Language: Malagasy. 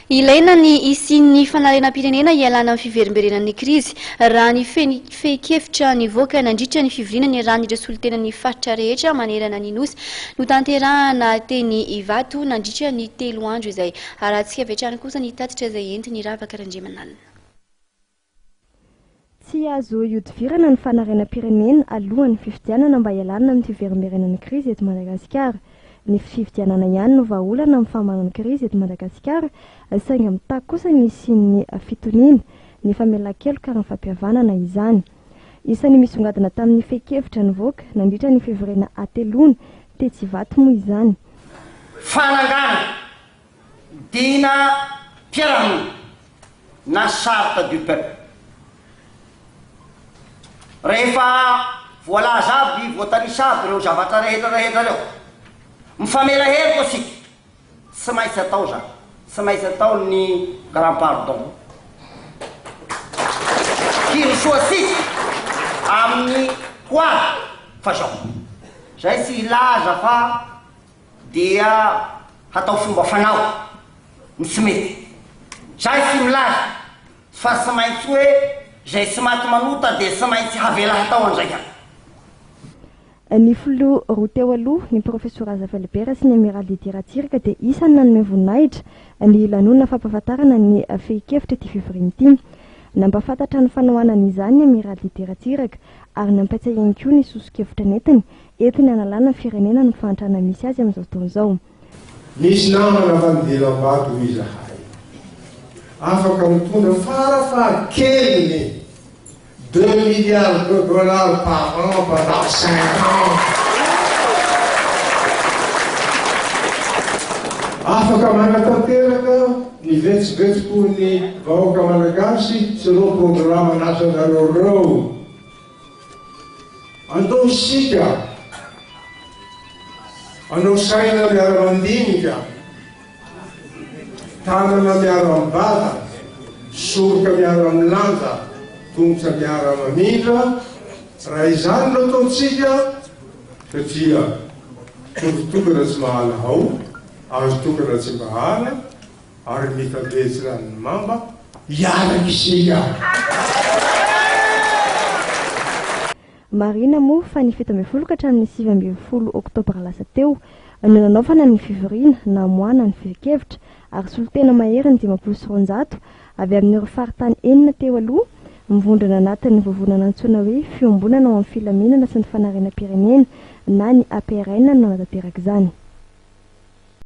Ilaina ny hisian'ny fanarenam-pirenena hialana amin'ny fiverimberenan'ny krizy raha ny feikefitra nivoaka nandritra ny fivoriana niarahan'ireo solotenan'ny faritra rehetra manerana ny Nosy nanatanterahana Teny Ivato nandritra ny 3 andro izay arantsika vetrany kosa ny tatitra izay entiny ravaka randriamanalina. Tsy azo iodivirana ny fanarenam-pirenena alohan'ny fifidianana mba hialana amin'ny fiverimberenan'ny krizy eto Madagasikara. Ny fifidianana ihany no vahaolana amin'ny fahamanan'ny krizy eto Madagasikara, saingy mitako kosa ny hisian'ny fitoniana ny famelan-keloka ary ny fampihavanana izany. Isan'ny misongadina tamin'ny feikefitra nivoaka nandritra ny fivoriana atelona Teny Ivato moa izany. Fanangana dina piarahana na charte du peuple. Rehefa voalaza aby voatanisa aby ireo zavatra rehetra reo mifamela hery koa sika tsy maintsy atao zany, tsy maintsy atao ny grand pardon kirisoa sika amin'ny hoavy fa zao zay tsy ilaza fa dia hatao fomba fanao ny tsy mety zay tsy milaza fa tsy maintsy hoe zay tsy maty manota dia tsy maintsy havela hatao an'izay any. Ny filoha roa teo aloha ny professeur Azafalibera sy ny amiral literaturika dia isany nanome voninahitra ny lanonana fampahafantarana ny feikefitra ty fivoriana ity. Nampafantatra ny fanaoanana izany amiral literaturika ary nampatsy ihany koa ny soso-kevitra netiny entiny analana ny firenena ny fahantrana misy azy amin'izao fotoana izao. Misy namana fandelam-bato izahay afaka mitondra farafahakeliny 2 milliards de dollars par an pendant 5 ans. Afaka manatanteraka ny vetsivetsipony vahoaka malagasy sy ireo programa nasanareo reo. Andao isika anao saina miara-mandinika, tanana miara-mibata, soroka miara-milanja, tongotra miara-mamindra. Raha izany no ataontsika satria tokotokana tsy mahala ao, azo tokana tsy mahala ary mitabetsy ranony mamba iaraka isika. Marina moa fa ny 17 hatramin'ny 19 oktobra lasa teo no nanaovana ny fivoriana namoana ny feikefitra ary solotena mahery ny 500 avy amin'ireo faritany 4 teo aloha mivondrona anatin'ny vovonana antsoina hoe fiombonana ao amin'ny filaminana sy ny fanarenam-pirenena na ny APRN no nanatanteraka izany.